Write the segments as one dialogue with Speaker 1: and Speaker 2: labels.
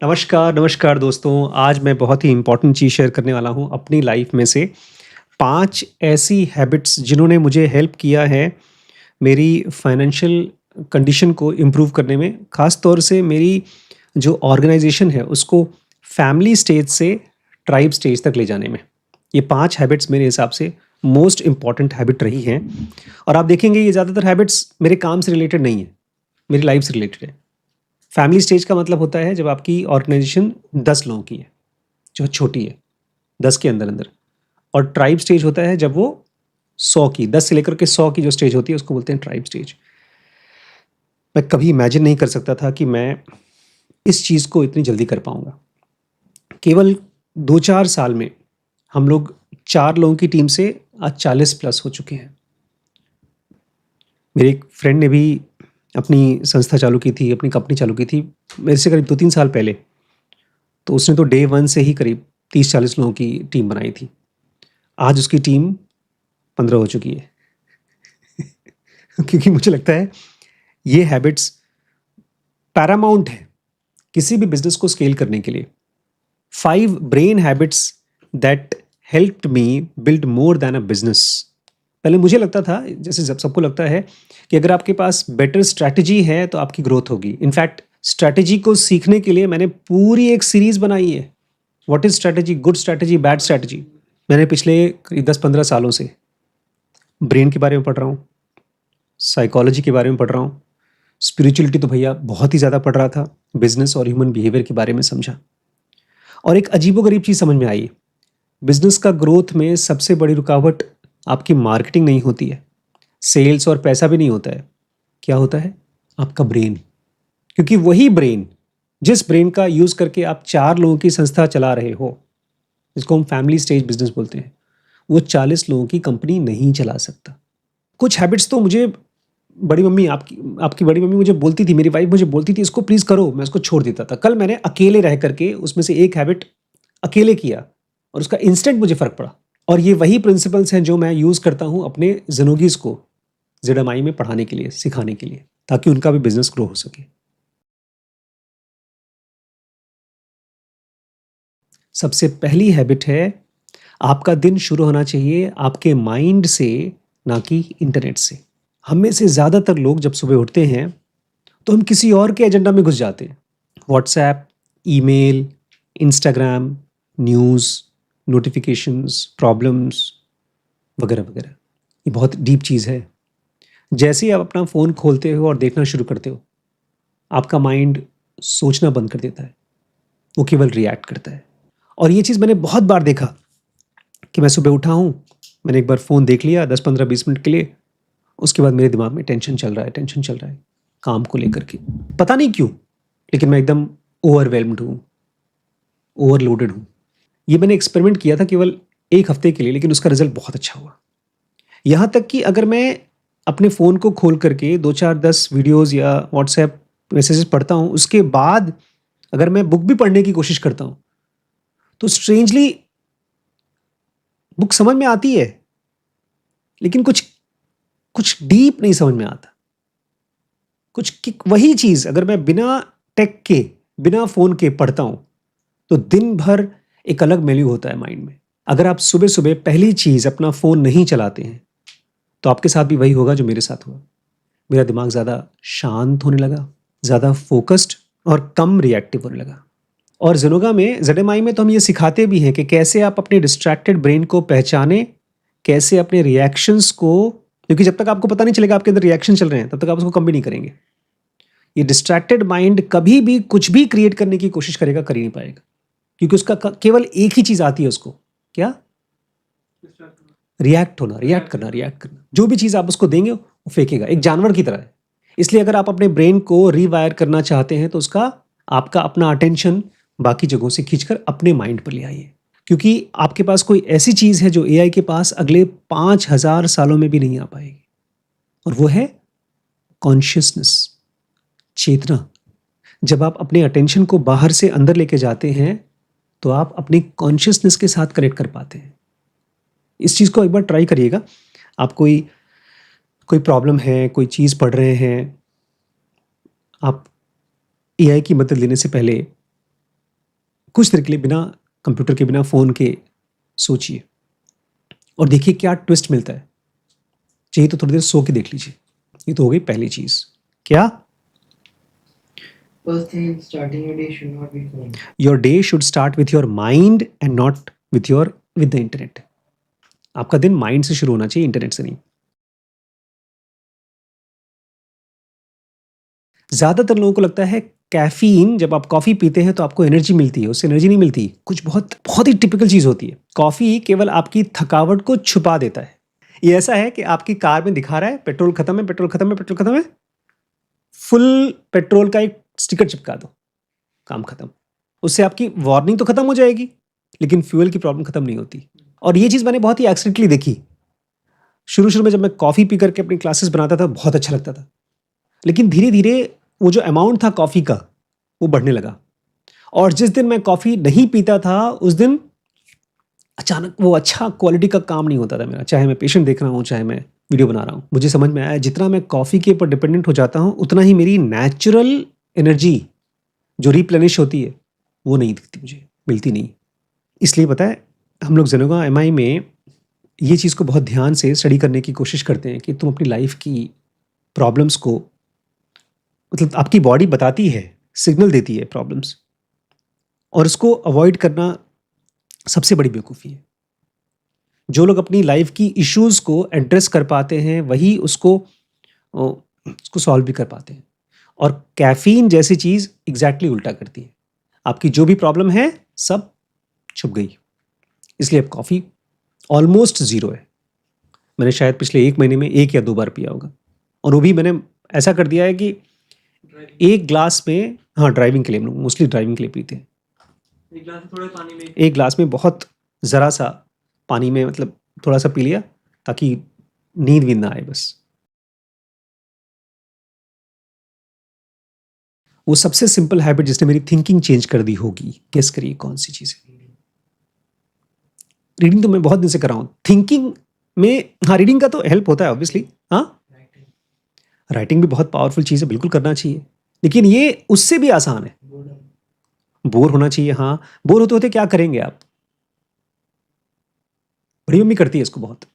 Speaker 1: नमस्कार, नमस्कार दोस्तों। आज मैं बहुत ही इम्पोर्टेंट चीज़ शेयर करने वाला हूँ अपनी लाइफ में से 5 ऐसी हैबिट्स जिन्होंने मुझे हेल्प किया है मेरी फाइनेंशियल कंडीशन को इम्प्रूव करने में। ख़ास तौर से मेरी जो ऑर्गेनाइज़ेशन है उसको फैमिली स्टेज से ट्राइब स्टेज तक ले जाने में। ये 5 हैबिट्स मेरे हिसाब से मोस्ट इम्पोर्टेंट हैबिट रही हैं और आप देखेंगे ये ज़्यादातर हैबिट्स मेरे काम से रिलेटेड नहीं है, मेरी लाइफ़ से रिलेटेड है। फैमिली स्टेज का मतलब होता है जब आपकी ऑर्गेनाइजेशन 10 लोगों की है, जो छोटी है, 10 के अंदर-अंदर। और ट्राइब स्टेज होता है जब वो 100 की, 10 से लेकर के 100 की जो स्टेज होती है उसको बोलते हैं ट्राइब स्टेज। मैं कभी इमेजिन नहीं कर सकता था कि मैं इस चीज़ को इतनी जल्दी कर पाऊँगा। केवल 2-4 साल में हम लोग 4 लोगों की टीम से आज 40 प्लस हो चुके हैं। मेरे एक फ्रेंड ने भी अपनी संस्था चालू की थी, अपनी कंपनी चालू की थी, मेरे से करीब 2-3 साल पहले। तो उसने तो डे 1 से ही करीब 30-40 लोगों की टीम बनाई थी। आज उसकी टीम 15 हो चुकी है। क्योंकि मुझे लगता है ये हैबिट्स पैरामाउंट है किसी भी बिज़नेस को स्केल करने के लिए। 5 brain habits that helped me build more than a business. पहले मुझे लगता था, जैसे जब सबको लगता है कि अगर आपके पास बेटर स्ट्रैटेजी है तो आपकी ग्रोथ होगी। इनफैक्ट स्ट्रैटेजी को सीखने के लिए मैंने पूरी एक सीरीज़ बनाई है। What is strategy, good strategy, bad strategy. मैंने पिछले करीब 10-15 सालों से ब्रेन के बारे में पढ़ रहा हूँ, साइकोलॉजी के बारे में पढ़ रहा हूँ, स्पिरिचुअलिटी तो भैया बहुत ही ज़्यादा पढ़ रहा था, बिज़नेस और ह्यूमन बिहेवियर के बारे में समझा। और एक अजीबो-गरीब चीज़ समझ में आई, बिज़नेस का ग्रोथ में सबसे बड़ी रुकावट आपकी मार्केटिंग नहीं होती है, सेल्स और पैसा भी नहीं होता है। क्या होता है? आपका ब्रेन। क्योंकि वही ब्रेन, जिस ब्रेन का यूज़ करके आप 4 लोगों की संस्था चला रहे हो, जिसको हम फैमिली स्टेज बिज़नेस बोलते हैं, वो 40 लोगों की कंपनी नहीं चला सकता। कुछ हैबिट्स तो मुझे बड़ी मम्मी आपकी आपकी बड़ी मम्मी मुझे बोलती थी, मेरी वाइफ़ मुझे बोलती थी इसको प्लीज़ करो, मैं उसको छोड़ देता था। कल मैंने अकेले रह करके उसमें से एक हैबिट अकेले किया और उसका इंस्टेंट मुझे फ़र्क पड़ा। और ये वही प्रिंसिपल्स हैं जो मैं यूज़ करता हूँ अपने ज़िनोगीज़ को ज़ेडएमआई में पढ़ाने के लिए, सिखाने के लिए, ताकि उनका भी बिज़नेस ग्रो हो सके। सबसे पहली हैबिट है, आपका दिन शुरू होना चाहिए आपके माइंड से, ना कि इंटरनेट से। हम में से ज़्यादातर लोग जब सुबह उठते हैं, तो हम किसी और के एजेंडा में घुस जाते हैं। WhatsApp, email, Instagram, news, notifications, problems वगैरह-वगैरह। ये बहुत डीप चीज़ है। जैसे ही आप अपना फ़ोन खोलते हो और देखना शुरू करते हो, आपका माइंड सोचना बंद कर देता है। वो केवल रिएक्ट करता है। और ये चीज़ मैंने बहुत बार देखा कि मैं सुबह उठा हूँ, मैंने एक बार फ़ोन देख लिया 10, 15, 20 मिनट के लिए, उसके बाद मेरे दिमाग में टेंशन चल रहा है, टेंशन चल रहा है, काम को लेकर के। पता नहीं क्यों, लेकिन मैं एकदम ओवरवेल्म्ड हूँ, ओवरलोडेड हूँ। ये मैंने एक्सपेरिमेंट किया था केवल 1 हफ्ते के लिए, लेकिन उसका रिज़ल्ट बहुत अच्छा हुआ। यहाँ तक कि अगर मैं अपने फ़ोन को खोल करके 2-4, 10 वीडियोज़ या व्हाट्सएप मैसेजेस पढ़ता हूँ, उसके बाद अगर मैं बुक भी पढ़ने की कोशिश करता हूँ, तो स्ट्रेंजली बुक समझ में आती है, लेकिन कुछ कुछ डीप नहीं समझ में आता। कुछ कि वही चीज़ अगर मैं बिना टेक के, बिना फ़ोन के पढ़ता हूँ, तो दिन भर एक अलग मेन्यू होता है माइंड में। अगर आप सुबह-सुबह पहली चीज़ अपना फ़ोन नहीं चलाते हैं, तो आपके साथ भी वही होगा जो मेरे साथ हुआ। मेरा दिमाग ज़्यादा शांत होने लगा, ज़्यादा फ़ोकस्ड और कम रिएक्टिव होने लगा। और ज़ेनोगा में, ज़ेडएमआई में तो हम ये सिखाते भी हैं कि कैसे आप अपने डिस्ट्रैक्टेड ब्रेन को पहचानें, कैसे अपने रिएक्शंस को, क्योंकि जब तक आपको पता नहीं चलेगा आपके अंदर रिएक्शन चल रहे हैं, तब तक आप उसको कम भी नहीं करेंगे। ये डिस्ट्रैक्टेड माइंड कभी भी कुछ भी क्रिएट करने की कोशिश करेगा, कर ही नहीं पाएगा, क्योंकि उसका केवल एक ही चीज़ आती है उसको, क्या? रिएक्ट होना, रिएक्ट करना, रिएक्ट करना। जो भी चीज़ आप उसको देंगे, वो फेंकेगा, एक जानवर की तरह है। इसलिए अगर आप अपने ब्रेन को रीवायर करना चाहते हैं, तो उसका आपका अपना अटेंशन बाकी जगहों से खींचकर अपने माइंड पर ले आइए। क्योंकि आपके पास कोई ऐसी चीज़ है जो एआई के पास अगले 5000 सालों में भी नहीं आ पाएगी, और वो है कॉन्शियसनेस, चेतना। जब आप अपने अटेंशन को बाहर से अंदर लेके जाते हैं, तो आप अपनी कॉन्शियसनेस के साथ कनेक्ट कर पाते हैं। इस चीज़ को एक बार ट्राई करिएगा। आप कोई कोई प्रॉब्लम है, कोई चीज़ पढ़ रहे हैं, आप एआई की मदद लेने से पहले कुछ देर के लिए बिना कंप्यूटर के, बिना फ़ोन के सोचिए और देखिए क्या ट्विस्ट मिलता है। चाहिए तो थोड़ी देर सो के देख लीजिए। ये तो हो गई पहली चीज़। क्या?
Speaker 2: First thing, starting your day should not be phone.
Speaker 1: Your day should start with your mind and not with the internet. आपका दिन माइंड से शुरू होना चाहिए, इंटरनेट से नहीं। ज़्यादातर लोगों को लगता है कैफ़ीन, जब आप कॉफ़ी पीते हैं तो आपको एनर्जी मिलती है, उससे एनर्जी नहीं मिलती। कुछ बहुत बहुत ही टिपिकल चीज़ होती है। कॉफ़ी केवल आपकी थकावट को छुपा देता है। ये ऐसा है कि आपकी कार में दिखा रहा है पेट्रोल खत्म है, पेट्रोल खत्म है, पेट्रोल खत्म है। फुल पेट्रोल का एक स्टिकर चिपका दो, काम खत्म। उससे आपकी वार्निंग तो खत्म हो जाएगी, लेकिन फ्यूल की प्रॉब्लम खत्म नहीं होती। और ये चीज़ मैंने बहुत ही एक्सीडेंटली देखी। शुरू में जब मैं कॉफ़ी पी करके अपनी क्लासेस बनाता था, बहुत अच्छा लगता था। लेकिन धीरे-धीरे वो जो अमाउंट था कॉफ़ी का, वो बढ़ने लगा। और जिस दिन मैं कॉफ़ी नहीं पीता था, उस दिन अचानक वो अच्छा क्वालिटी का काम नहीं होता था मेरा। चाहे मैं पेशेंट देख रहा हूँ, चाहे मैं वीडियो बना रहा हूँ। मुझे समझ में आया जितना मैं कॉफ़ी के ऊपर डिपेंडेंट हो जाता हूँ, उतना ही मेरी नेचुरल एनर्जी जो रिप्लेनिश होती है, वो नहीं दिखती मुझे, मिलती नहीं। इसलिए पता है, हम लोग जेनोगा एमआई में ये चीज़ को बहुत ध्यान से स्टडी करने की कोशिश करते हैं कि तुम अपनी लाइफ की प्रॉब्लम्स को, मतलब आपकी बॉडी बताती है, सिग्नल देती है प्रॉब्लम्स, और उसको अवॉइड करना सबसे बड़ी बेवकूफ़ी है। जो लोग अपनी लाइफ की इश्यूज़ को एड्रेस कर पाते हैं, वही उसको सॉल्व भी कर पाते हैं। और कैफ़ीन जैसी चीज़ एग्ज़ैक्टली उल्टा करती है। आपकी जो भी प्रॉब्लम है, सब छुप गई। इसलिए अब कॉफ़ी ऑलमोस्ट ज़ीरो है। मैंने शायद पिछले 1 महीने में 1 या 2 बार पिया होगा, और वो भी मैंने ऐसा कर दिया है कि एक ग्लास में, हाँ, ड्राइविंग के लिए हम लोग मोस्टली ड्राइविंग के लिए पीते हैं। एक ग्लास में बहुत ज़रा सा पानी में, मतलब थोड़ा सा पी लिया, ताकि नींद भी ना आए बस। वो सबसे सिंपल हैबिट जिसने मेरी थिंकिंग चेंज कर दी होगी, गेस करिए कौन सी चीज़ है? रीडिंग तो मैं बहुत दिन से कर रहा हूँ। थिंकिंग में, हाँ, रीडिंग का तो हेल्प होता है ऑब्वियसली। हाँ, राइटिंग भी बहुत पावरफुल चीज़ है, बिल्कुल करना चाहिए। लेकिन ये उससे भी आसान है। बोर होना चाहिए, हाँ। बोर होते-होते क्या करेंगे आप? बड़ी मम्मी करती है इसको बहुत।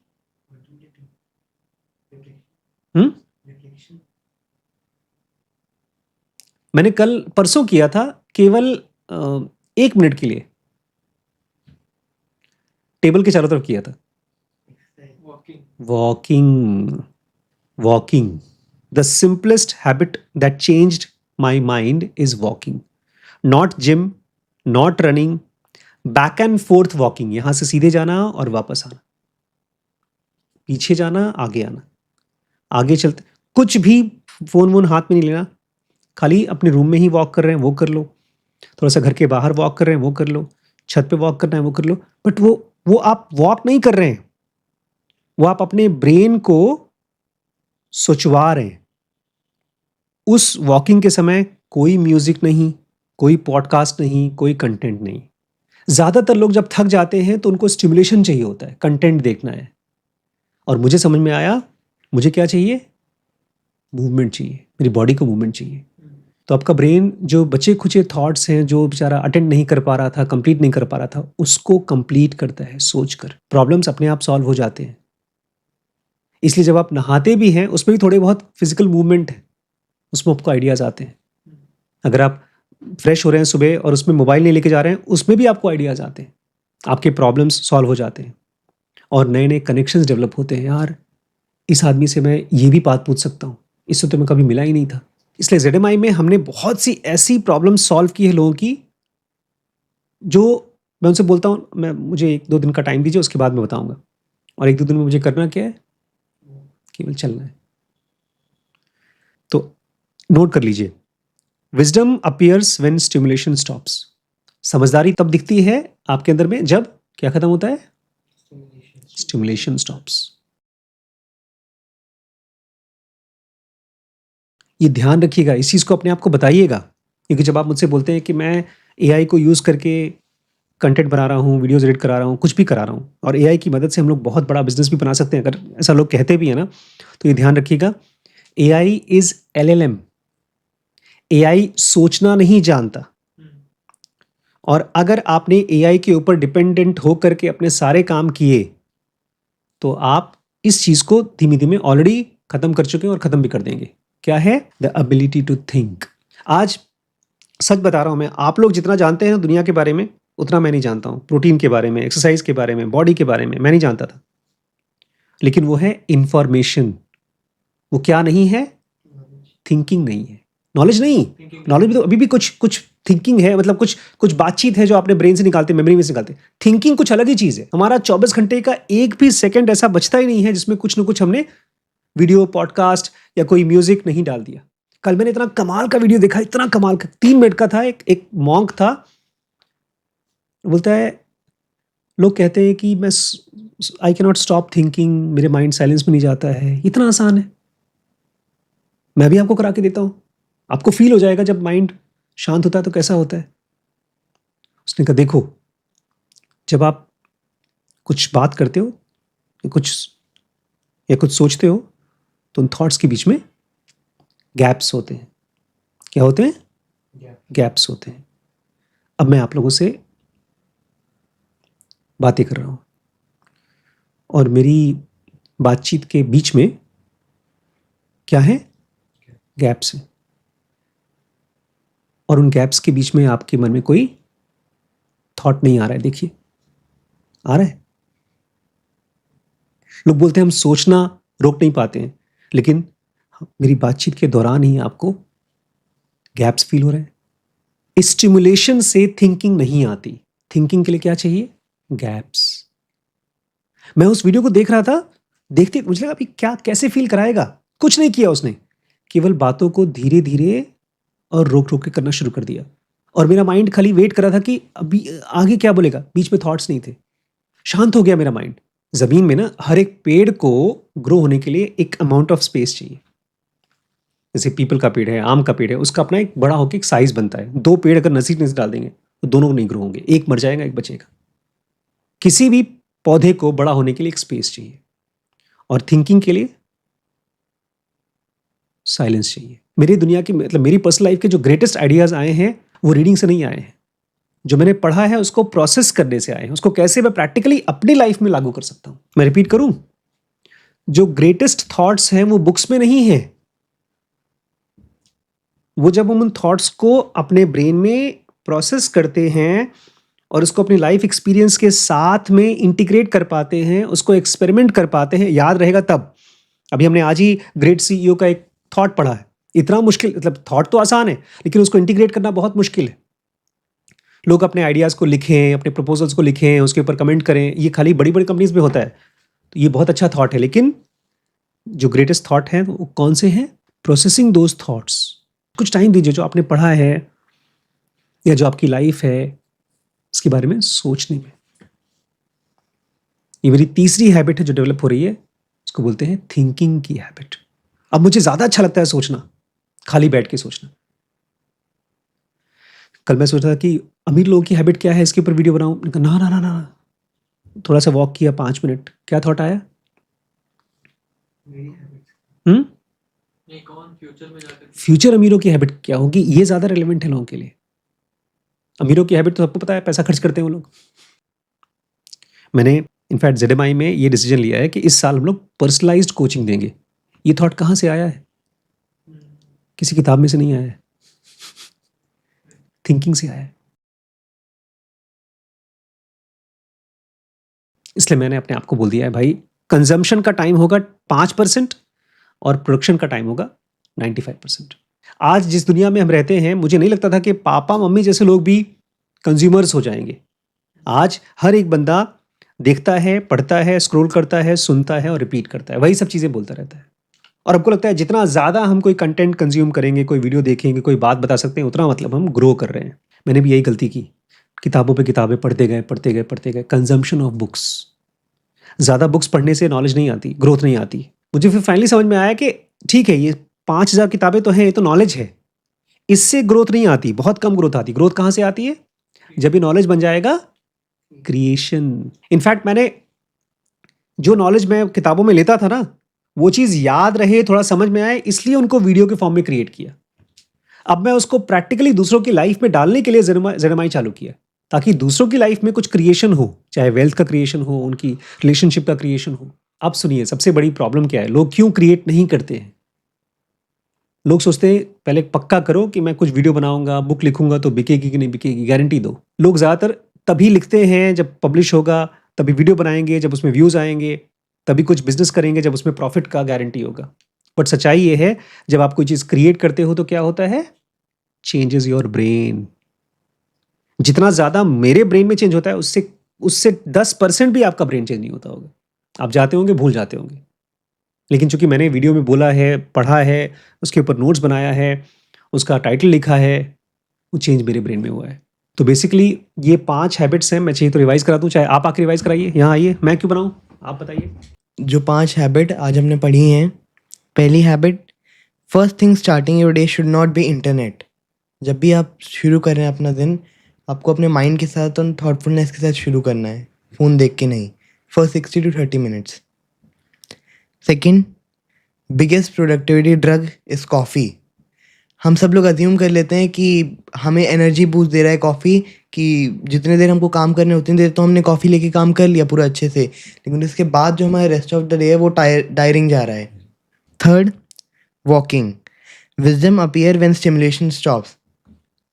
Speaker 1: हुँ? मैंने कल परसों किया था, केवल 1 मिनट के लिए। टेबल के चारों तरफ किया था। Walking, walking. The simplest habit that changed my mind is walking. Not gym, not running, back and forth walking. यहाँ से सीधे जाना और वापस आना, पीछे जाना, आगे आना, आगे चलते, कुछ भी फ़ोन वोन हाथ में नहीं लेना, खाली अपने रूम में ही वॉक कर रहे हैं वो कर लो, थोड़ा सा घर के बाहर वॉक कर रहे हैं वो कर लो, छत पे वॉक करना है वो कर लो। बट वो आप वॉक नहीं कर रहे हैं, वो आप अपने ब्रेन को सोचवा रहे हैं। उस वॉकिंग के समय कोई म्यूजिक नहीं, कोई पॉडकास्ट नहीं, कोई कंटेंट नहीं। ज़्यादातर लोग जब थक जाते हैं तो उनको स्टिमुलेशन चाहिए होता है, कंटेंट देखना है। और मुझे समझ में आया, मुझे क्या चाहिए? मूवमेंट चाहिए, मेरी बॉडी को मूवमेंट चाहिए। तो आपका ब्रेन जो बचे खुचे थॉट्स हैं, जो बेचारा अटेंड नहीं कर पा रहा था, कंप्लीट नहीं कर पा रहा था, उसको कंप्लीट करता है सोचकर। प्रॉब्लम्स अपने आप सॉल्व हो जाते हैं। इसलिए जब आप नहाते भी हैं, उसमें भी थोड़े बहुत फिजिकल मूवमेंट है, उसमें आपको आइडियाज़ आते हैं। अगर आप फ्रेश हो रहे हैं सुबह और उसमें मोबाइल नहीं लेके जा रहे हैं, उसमें भी आपको आइडियाज़ आते हैं, आपके प्रॉब्लम्स सॉल्व हो जाते हैं और नए-नए कनेक्शंस डेवलप होते हैं। यार, इस आदमी से मैं ये भी बात पूछ सकता हूँ, इससे तो मैं कभी मिला ही नहीं था। इसलिए ज़ेडएमआई में हमने बहुत सी ऐसी प्रॉब्लम सॉल्व की है लोगों की, जो मैं उनसे बोलता हूँ, मुझे 1-2 दिन का टाइम दीजिए, उसके बाद मैं बताऊँगा। और 1-2 दिन में मुझे करना क्या है? केवल चलना है। तो नोट कर लीजिए, wisdom appears when stimulation stops. समझदारी तब दिखती है आपके अंदर में जब क्या खत्म होता है? Stimulation stops. ये ध्यान रखिएगा, इस चीज़ को अपने आप को बताइएगा, क्योंकि जब आप मुझसे बोलते हैं कि मैं एआई को यूज़ करके कंटेंट बना रहा हूँ, वीडियोज़ एडिट करा रहा हूँ, कुछ भी करा रहा हूँ, और एआई की मदद से हम लोग बहुत बड़ा बिज़नेस भी बना सकते हैं, अगर ऐसा लोग कहते भी हैं ना, तो ये ध्यान रखिएगा, एआई इज़ एलएलएम। एआई सोचना नहीं जानता, और अगर आपने एआई के ऊपर डिपेंडेंट होकर के अपने सारे काम किए तो आप इस चीज को धीमे धीमे ऑलरेडी खत्म कर चुके हैं और खत्म भी कर देंगे। क्या है? The ability to think. आज सच बता रहा हूं मैं, आप लोग जितना जानते हैं ना दुनिया के बारे में उतना मैं नहीं जानता हूं। प्रोटीन के बारे में, एक्सरसाइज के बारे में, बॉडी के बारे में मैं नहीं जानता था। लेकिन वो है इंफॉर्मेशन। वो क्या नहीं है? थिंकिंग नहीं है। नॉलेज नहीं, नॉलेज भी तो अभी भी कुछ कुछ थिंकिंग है, मतलब कुछ कुछ बातचीत है जो आपने ब्रेन से निकालते, मेमोरी में से निकालते। थिंकिंग कुछ अलग ही चीज है। हमारा 24 घंटे का एक भी सेकंड ऐसा बचता ही नहीं है जिसमें कुछ ना कुछ हमने वीडियो, पॉडकास्ट या कोई म्यूजिक नहीं डाल दिया। कल मैंने इतना कमाल का वीडियो देखा, इतना कमाल का, 3 मिनट का था। एक मॉन्क था, बोलता है, लोग कहते हैं कि मैं I can not stop thinking, मेरे माइंड साइलेंस में नहीं जाता है। इतना आसान है, मैं भी आपको करा के देता हूं, आपको फील हो जाएगा जब माइंड शांत होता है तो कैसा होता है। उसने कहा देखो, जब आप कुछ बात करते हो या कुछ सोचते हो तो उन थॉट्स के बीच में गैप्स होते हैं। क्या होते हैं? गैप्स होते हैं। अब मैं आप लोगों से बातें कर रहा हूं और मेरी बातचीत के बीच में क्या है? गैप्स हैं। और उन गैप्स के बीच में आपके मन में कोई थॉट नहीं आ रहा है। देखिए, आ रहा है? लोग बोलते हैं हम सोचना रोक नहीं पाते हैं, लेकिन मेरी बातचीत के दौरान ही आपको गैप्स फील हो रहे हैं। स्टिमुलेशन से थिंकिंग नहीं आती। थिंकिंग के लिए क्या चाहिए? गैप्स। मैं उस वीडियो को देख रहा था, देखते मुझे लगा अभी क्या, कैसे फील कराएगा। कुछ नहीं किया उसने, केवल बातों को धीरे धीरे और रोक रोक के करना शुरू कर दिया। और मेरा माइंड खाली वेट कर रहा था कि अभी आगे क्या बोलेगा। बीच में थॉट्स नहीं थे, शांत हो गया मेरा माइंड। जमीन में ना हर एक पेड़ को ग्रो होने के लिए एक अमाउंट ऑफ स्पेस चाहिए। जैसे पीपल का पेड़ है, आम का पेड़ है, उसका अपना एक बड़ा होकर एक साइज बनता है। 2 पेड़ अगर नजदीक नजदीक डाल देंगे तो दोनों नहीं ग्रो होंगे, एक मर जाएगा, एक बचेगा। किसी भी पौधे को बड़ा होने के लिए एक स्पेस चाहिए, और थिंकिंग के लिए साइलेंस चाहिए। मेरी दुनिया की, मतलब मेरी पर्सनल लाइफ के जो ग्रेटेस्ट आइडियाज आए हैं वो रीडिंग से नहीं आए हैं। जो मैंने पढ़ा है उसको प्रोसेस करने से आए हैं। उसको कैसे मैं प्रैक्टिकली अपनी लाइफ में लागू कर सकता हूं। मैं रिपीट करूं, जो ग्रेटेस्ट थॉट्स हैं वो बुक्स में नहीं है। वो जब हम उन थॉट्स को अपने ब्रेन में प्रोसेस करते हैं और उसको अपनी लाइफ एक्सपीरियंस के साथ में इंटीग्रेट कर पाते हैं, उसको एक्सपेरिमेंट कर पाते हैं, याद रहेगा तब। अभी हमने आज ही ग्रेट सीईओ का एक थॉट पढ़ा है। इतना मुश्किल, मतलब थॉट तो आसान है लेकिन उसको इंटीग्रेट करना बहुत मुश्किल है। लोग अपने आइडियाज़ को लिखें, अपने प्रपोजल्स को लिखें, उसके ऊपर कमेंट करें, ये खाली बड़ी बड़ी कंपनीज में होता है। तो ये बहुत अच्छा थॉट है, लेकिन जो ग्रेटेस्ट थॉट है वो कौन से हैं? Processing those thoughts. कुछ टाइम दीजिए, जो आपने पढ़ा है या जो आपकी लाइफ है उसके बारे में सोचने में। ये मेरी तीसरी हैबिट है जो डेवलप हो रही है, उसको बोलते हैं थिंकिंग की हैबिट। अब मुझे ज्यादा अच्छा लगता है सोचना, खाली बैठ के सोचना। कल मैं सोच रहा था कि अमीर लोगों की हैबिट क्या है, इसके ऊपर वीडियो बनाऊं। मैंने कहा ना ना ना ना, थोड़ा सा वॉक किया 5 मिनट, क्या थॉट आया?
Speaker 2: कौन फ्यूचर में जाकर
Speaker 1: फ्यूचर अमीरों की हैबिट क्या होगी, ये ज्यादा रेलेवेंट है लोगों के लिए। अमीरों की हैबिट तो सबको पता है, पैसा खर्च करते हैं वो लोग। मैंने इनफैक्ट ZMI में ये डिसीजन लिया है कि इस साल हम लोग पर्सनलाइज्ड कोचिंग देंगे। ये थॉट कहाँ से आया है? किसी किताब में से नहीं आया है, थिंकिंग से आया है। इसलिए मैंने अपने आप को बोल दिया है, भाई कंजम्पशन का टाइम होगा 5% और प्रोडक्शन का टाइम होगा 95%। आज जिस दुनिया में हम रहते हैं, मुझे नहीं लगता था कि पापा मम्मी जैसे लोग भी कंज्यूमर्स हो जाएंगे। आज हर एक बंदा देखता है, पढ़ता है, स्क्रॉल करता है, सुनता है और रिपीट करता है, वही सब चीज़ें बोलता रहता है। और हमको लगता है जितना ज़्यादा हम कोई कंटेंट कंज्यूम करेंगे, कोई वीडियो देखेंगे, कोई बात बता सकते हैं, उतना मतलब हम ग्रो कर रहे हैं। मैंने भी यही गलती की, किताबों पे किताबें पढ़ते गए। Consumption of books. ज़्यादा बुक्स पढ़ने से नॉलेज नहीं आती, ग्रोथ नहीं आती। मुझे फिर फाइनली समझ में आया कि ठीक है, ये 5000 किताबें तो हैं, ये तो नॉलेज है, इससे ग्रोथ नहीं आती, बहुत कम ग्रोथ आती। ग्रोथ कहाँ से आती है? जब ये नॉलेज बन जाएगा क्रिएशन। इनफैक्ट मैंने जो नॉलेज मैं किताबों में लेता था ना, वो चीज़ याद रहे, थोड़ा समझ में आए, इसलिए उनको वीडियो के फॉर्म में क्रिएट किया। अब मैं उसको प्रैक्टिकली दूसरों की लाइफ में डालने के लिए ZMI चालू किया। ताकि दूसरों की लाइफ में कुछ क्रिएशन हो, चाहे वेल्थ का क्रिएशन हो, उनकी रिलेशनशिप का क्रिएशन हो। अब सुनिए, सबसे बड़ी प्रॉब्लम क्या है, लोग क्यों क्रिएट नहीं करते हैं? लोग सोचते हैं पहले पक्का करो कि मैं कुछ वीडियो बनाऊंगा, बुक लिखूंगा तो बिकेगी कि नहीं बिकेगी, गारंटी दो। लोग ज़्यादातर तभी लिखते हैं जब पब्लिश होगा, तभी वीडियो बनाएंगे जब उसमें व्यूज़ आएंगे, तभी कुछ बिजनेस करेंगे जब उसमें प्रॉफिट का गारंटी होगा। बट सच्चाई ये है, जब आप कोई चीज़ क्रिएट करते हो तो क्या होता है, चेंजेस योर ब्रेन। जितना ज़्यादा मेरे ब्रेन में चेंज होता है, उससे उससे 10% भी आपका ब्रेन चेंज नहीं होता होगा। आप जाते होंगे, भूल जाते होंगे। लेकिन चूंकि मैंने वीडियो में बोला है, पढ़ा है, उसके ऊपर नोट्स बनाया है, उसका टाइटल लिखा है, वो चेंज मेरे ब्रेन में हुआ है। तो बेसिकली ये 5 हैबिट्स हैं। मैं चाहिए तो रिवाइज करा दूं, चाहे आप आके रिवाइज कराइए, यहाँ आइए, मैं क्यों बनाऊं, आप बताइए।
Speaker 3: जो 5 हैबिट आज हमने पढ़ी हैं। पहली habit, first thing starting your day should not be internet. जब भी आप शुरू कर रहे हैं अपना दिन, आपको अपने माइंड के साथ और थॉटफुलनेस के साथ शुरू करना है, फ़ोन देख के नहीं, first 60 to 30 minutes. Second, biggest productivity drug is coffee. हम सब लोग अज्यूम कर लेते हैं कि हमें एनर्जी बूस्ट दे रहा है कॉफ़ी, कि जितने देर हमको काम करने उतनी देर तो हमने कॉफ़ी लेके काम कर लिया पूरा अच्छे से, लेकिन उसके बाद जो हमारा रेस्ट ऑफ द डे है वो डायरिंग जा रहा है। Third, walking. Wisdom appear when stimulation stops.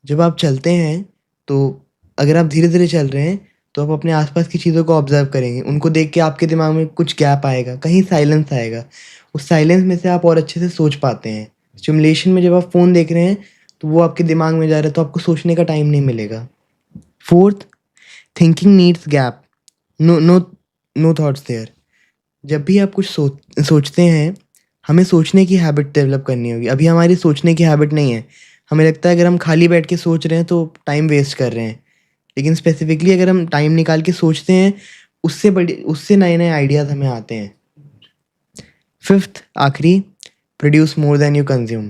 Speaker 3: जब आप चलते हैं तो अगर आप धीरे धीरे चल रहे हैं तो आप अपने आसपास की चीज़ों को ऑब्जर्व करेंगे, उनको देख के आपके दिमाग में कुछ गैप आएगा, कहीं साइलेंस आएगा, उस साइलेंस में से आप और अच्छे से सोच पाते हैं। स्टिमुलेशन में जब आप फ़ोन देख रहे हैं तो वो आपके दिमाग में जा रहा है, तो आपको सोचने का टाइम नहीं मिलेगा। Fourth, thinking needs gap, no no no thoughts there. जब भी आप कुछ सोचते हैं, हमें सोचने की हैबिट डेवलप करनी होगी। अभी हमारी सोचने की हैबिट नहीं है, हमें लगता है अगर हम खाली बैठ के सोच रहे हैं तो टाइम वेस्ट कर रहे हैं, लेकिन स्पेसिफिकली अगर हम टाइम निकाल के सोचते हैं, उससे नए नए आइडियाज़ हमें आते हैं। फिफ्थ, आखिरी, produce more than you consume.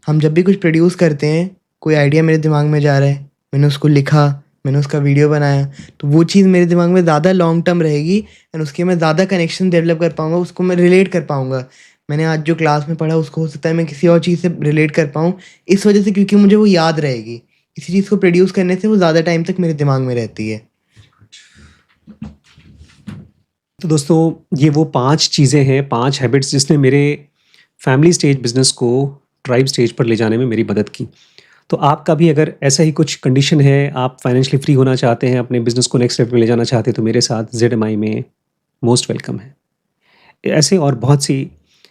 Speaker 3: हम जब भी कुछ प्रोड्यूस करते हैं, कोई आइडिया मेरे दिमाग में जा रहा है, मैंने उसको लिखा, मैंने उसका वीडियो बनाया, तो वो चीज़ मेरे दिमाग में ज़्यादा लॉन्ग टर्म रहेगी एंड उसके मैं ज़्यादा कनेक्शन डेवलप कर पाऊँगा, उसको मैं रिलेट कर पाऊँगा। मैंने आज जो क्लास में पढ़ा उसको हो सकता है मैं किसी और चीज़ से रिलेट कर पाऊँ, इस वजह से, क्योंकि मुझे वो याद रहेगी। किसी चीज़ को प्रोड्यूस करने से वो ज़्यादा टाइम तक मेरे दिमाग में रहती है।
Speaker 1: तो दोस्तों, ये वो 5 चीज़ें हैं, 5 हैबिट्स जिसने मेरे फैमिली स्टेज बिजनेस को ट्राइब स्टेज पर ले जाने में मेरी मदद की। तो आपका भी अगर ऐसा ही कुछ कंडीशन है, आप फाइनेंशियली फ्री होना चाहते हैं, अपने बिजनेस को नेक्स्ट स्टेप में ले जाना चाहते हैं, तो मेरे साथ ZMI में मोस्ट वेलकम है। ऐसे और बहुत सी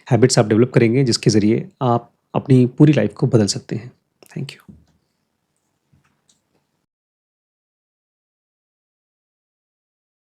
Speaker 1: हैबिट्स आप डेवलप करेंगे जिसके ज़रिए आप अपनी पूरी लाइफ को बदल सकते हैं। Thank you.